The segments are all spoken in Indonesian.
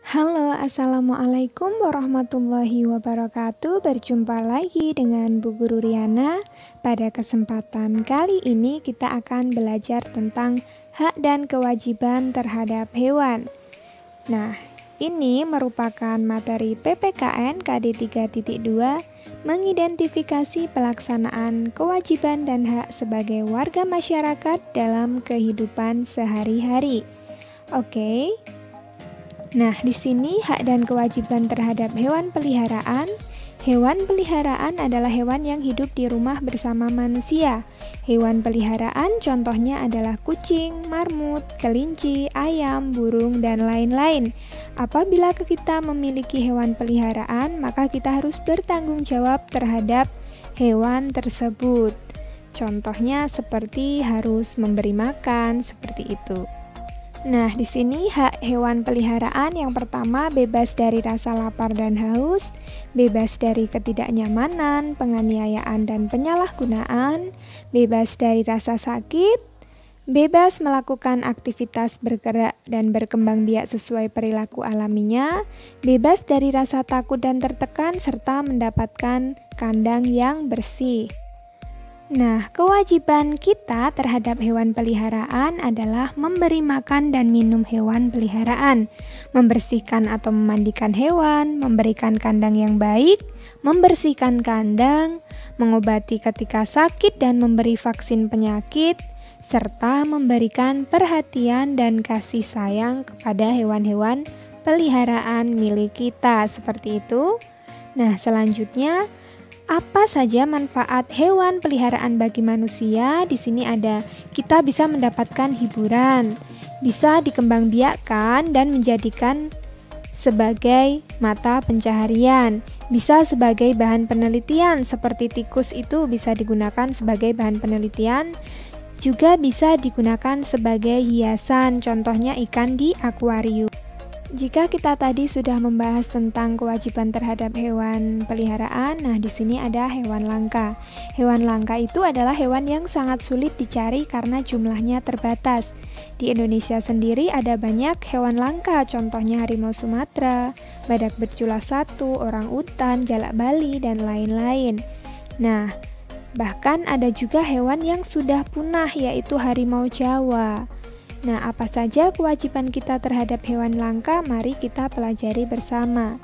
Halo, assalamualaikum warahmatullahi wabarakatuh. Berjumpa lagi dengan Bu Guru Riana. Pada kesempatan kali ini kita akan belajar tentang hak dan kewajiban terhadap hewan. Nah, ini merupakan materi PPKN KD 3.2 mengidentifikasi pelaksanaan kewajiban dan hak sebagai warga masyarakat dalam kehidupan sehari-hari. Oke. Nah, di sini hak dan kewajiban terhadap hewan peliharaan. Hewan peliharaan adalah hewan yang hidup di rumah bersama manusia. Hewan peliharaan contohnya adalah kucing, marmut, kelinci, ayam, burung, dan lain-lain. Apabila kita memiliki hewan peliharaan, maka kita harus bertanggung jawab terhadap hewan tersebut. Contohnya seperti harus memberi makan, seperti itu. Nah, di sini hak hewan peliharaan yang pertama bebas dari rasa lapar dan haus, bebas dari ketidaknyamanan, penganiayaan dan penyalahgunaan, bebas dari rasa sakit, bebas melakukan aktivitas bergerak dan berkembang biak sesuai perilaku alaminya, bebas dari rasa takut dan tertekan, serta mendapatkan kandang yang bersih. Nah, kewajiban kita terhadap hewan peliharaan adalah memberi makan dan minum hewan peliharaan, membersihkan atau memandikan hewan, memberikan kandang yang baik, membersihkan kandang, mengobati ketika sakit dan memberi vaksin penyakit, serta memberikan perhatian dan kasih sayang kepada hewan-hewan peliharaan milik kita, seperti itu. Nah, selanjutnya apa saja manfaat hewan peliharaan bagi manusia? Di sini ada, kita bisa mendapatkan hiburan, bisa dikembangbiakkan dan menjadikan sebagai mata pencaharian, bisa sebagai bahan penelitian, seperti tikus itu bisa digunakan sebagai bahan penelitian, juga bisa digunakan sebagai hiasan, contohnya ikan di akuarium. Jika kita tadi sudah membahas tentang kewajiban terhadap hewan peliharaan, nah di sini ada hewan langka. Hewan langka itu adalah hewan yang sangat sulit dicari karena jumlahnya terbatas. Di Indonesia sendiri ada banyak hewan langka, contohnya harimau Sumatera, badak bercula satu, orang utan, jalak Bali, dan lain-lain. Nah, bahkan ada juga hewan yang sudah punah, yaitu harimau Jawa. Nah, apa saja kewajiban kita terhadap hewan langka? Mari kita pelajari bersama.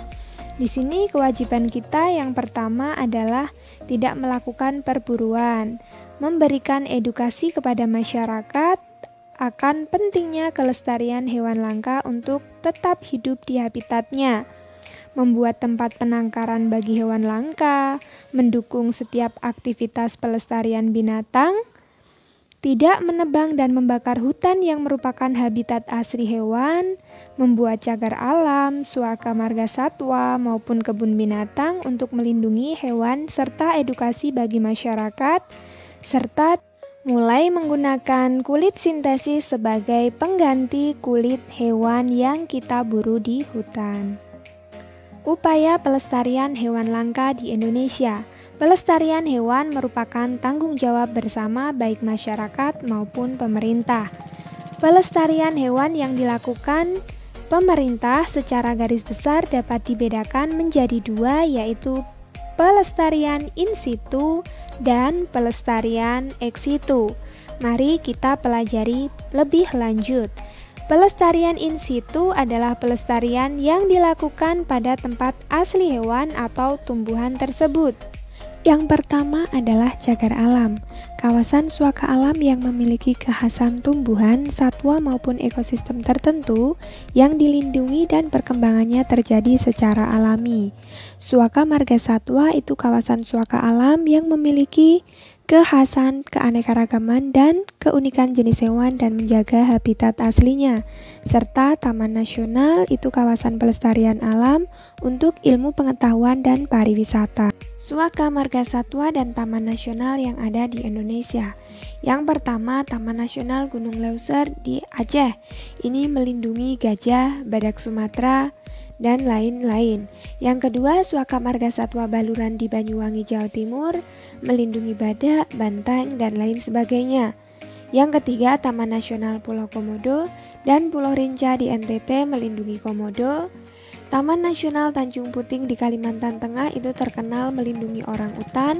Di sini kewajiban kita yang pertama adalah tidak melakukan perburuan, memberikan edukasi kepada masyarakat akan pentingnya kelestarian hewan langka untuk tetap hidup di habitatnya, membuat tempat penangkaran bagi hewan langka, mendukung setiap aktivitas pelestarian binatang, tidak menebang dan membakar hutan yang merupakan habitat asli hewan, membuat cagar alam, suaka marga satwa maupun kebun binatang untuk melindungi hewan serta edukasi bagi masyarakat, serta mulai menggunakan kulit sintesis sebagai pengganti kulit hewan yang kita buru di hutan. Upaya pelestarian hewan langka di Indonesia. Pelestarian hewan merupakan tanggung jawab bersama baik masyarakat maupun pemerintah. Pelestarian hewan yang dilakukan pemerintah secara garis besar dapat dibedakan menjadi dua, yaitu pelestarian in situ dan pelestarian ex situ. Mari kita pelajari lebih lanjut. Pelestarian in situ adalah pelestarian yang dilakukan pada tempat asli hewan atau tumbuhan tersebut. Yang pertama adalah cagar alam, kawasan suaka alam yang memiliki kekhasan tumbuhan, satwa maupun ekosistem tertentu yang dilindungi dan perkembangannya terjadi secara alami. Suaka marga satwa itu kawasan suaka alam yang memiliki kekhasan, keanekaragaman, dan keunikan jenis hewan dan menjaga habitat aslinya. Serta Taman Nasional itu kawasan pelestarian alam untuk ilmu pengetahuan dan pariwisata. Suaka marga satwa dan taman nasional yang ada di Indonesia. Yang pertama, Taman Nasional Gunung Leuser di Aceh. Ini melindungi gajah, badak Sumatera, dan lain-lain. Yang kedua, Suaka Marga Satwa Baluran di Banyuwangi, Jawa Timur, melindungi badak, banteng, dan lain sebagainya. Yang ketiga, Taman Nasional Pulau Komodo dan Pulau Rinca di NTT melindungi komodo. Taman Nasional Tanjung Puting di Kalimantan Tengah itu terkenal melindungi orang utan.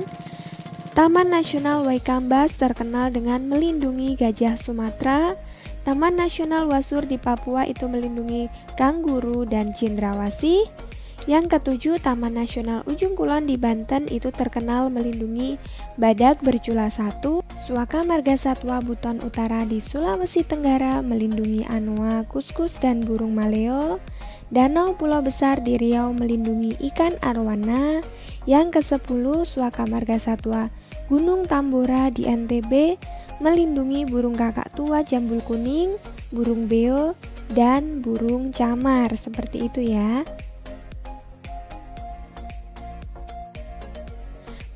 Taman Nasional Waikambas terkenal dengan melindungi gajah Sumatera. Taman Nasional Wasur di Papua itu melindungi kanguru dan cendrawasih. Yang ketujuh, Taman Nasional Ujung Kulon di Banten itu terkenal melindungi badak bercula 1. Suaka Margasatwa Buton Utara di Sulawesi Tenggara melindungi anoa, kuskus, dan burung maleo. Danau Pulau Besar di Riau melindungi ikan arwana. Yang ke-10, Suaka Margasatwa Gunung Tambora di NTB melindungi burung kakak tua jambul kuning, burung beo, dan burung camar. Seperti itu ya.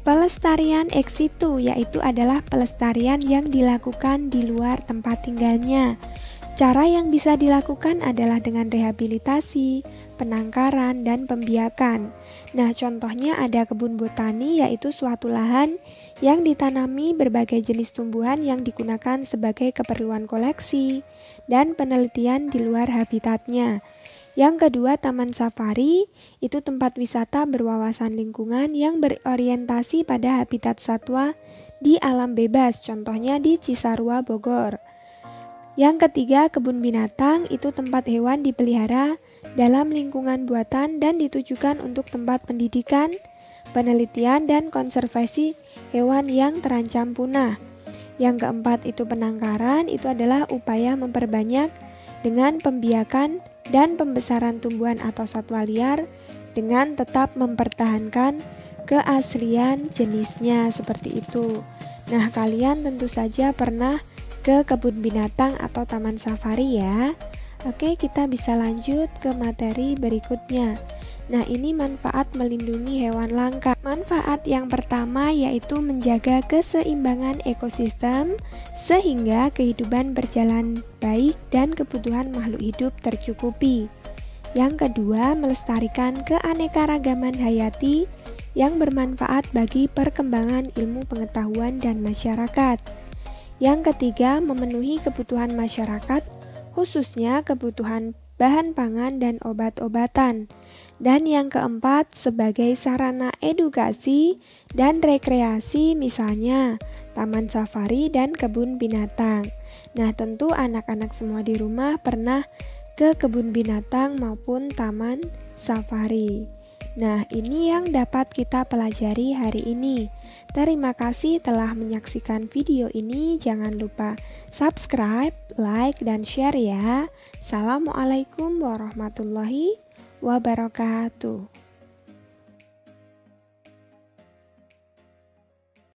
Pelestarian ex situ yaitu adalah pelestarian yang dilakukan di luar tempat tinggalnya. Cara yang bisa dilakukan adalah dengan rehabilitasi, penangkaran, dan pembiakan. Nah, contohnya ada kebun botani, yaitu suatu lahan yang ditanami berbagai jenis tumbuhan yang digunakan sebagai keperluan koleksi dan penelitian di luar habitatnya. Yang kedua, taman safari, itu tempat wisata berwawasan lingkungan yang berorientasi pada habitat satwa di alam bebas, contohnya di Cisarua, Bogor. Yang ketiga, kebun binatang, itu tempat hewan dipelihara dalam lingkungan buatan dan ditujukan untuk tempat pendidikan, penelitian, dan konservasi hewan yang terancam punah. Yang keempat itu penangkaran, itu adalah upaya memperbanyak dengan pembiakan dan pembesaran tumbuhan atau satwa liar dengan tetap mempertahankan keaslian jenisnya, seperti itu. Nah, kalian tentu saja pernah ke kebun binatang atau taman safari ya. Oke, kita bisa lanjut ke materi berikutnya. Nah, ini manfaat melindungi hewan langka. Manfaat yang pertama yaitu menjaga keseimbangan ekosistem sehingga kehidupan berjalan baik dan kebutuhan makhluk hidup tercukupi. Yang kedua, melestarikan keanekaragaman hayati yang bermanfaat bagi perkembangan ilmu pengetahuan dan masyarakat. Yang ketiga, memenuhi kebutuhan masyarakat, khususnya kebutuhan bahan pangan dan obat-obatan. Dan yang keempat, sebagai sarana edukasi dan rekreasi, misalnya taman safari dan kebun binatang. Nah, tentu anak-anak semua di rumah pernah ke kebun binatang maupun taman safari. Nah, ini yang dapat kita pelajari hari ini. Terima kasih telah menyaksikan video ini. Jangan lupa subscribe, like, dan share ya. Assalamualaikum warahmatullahi wabarakatuh.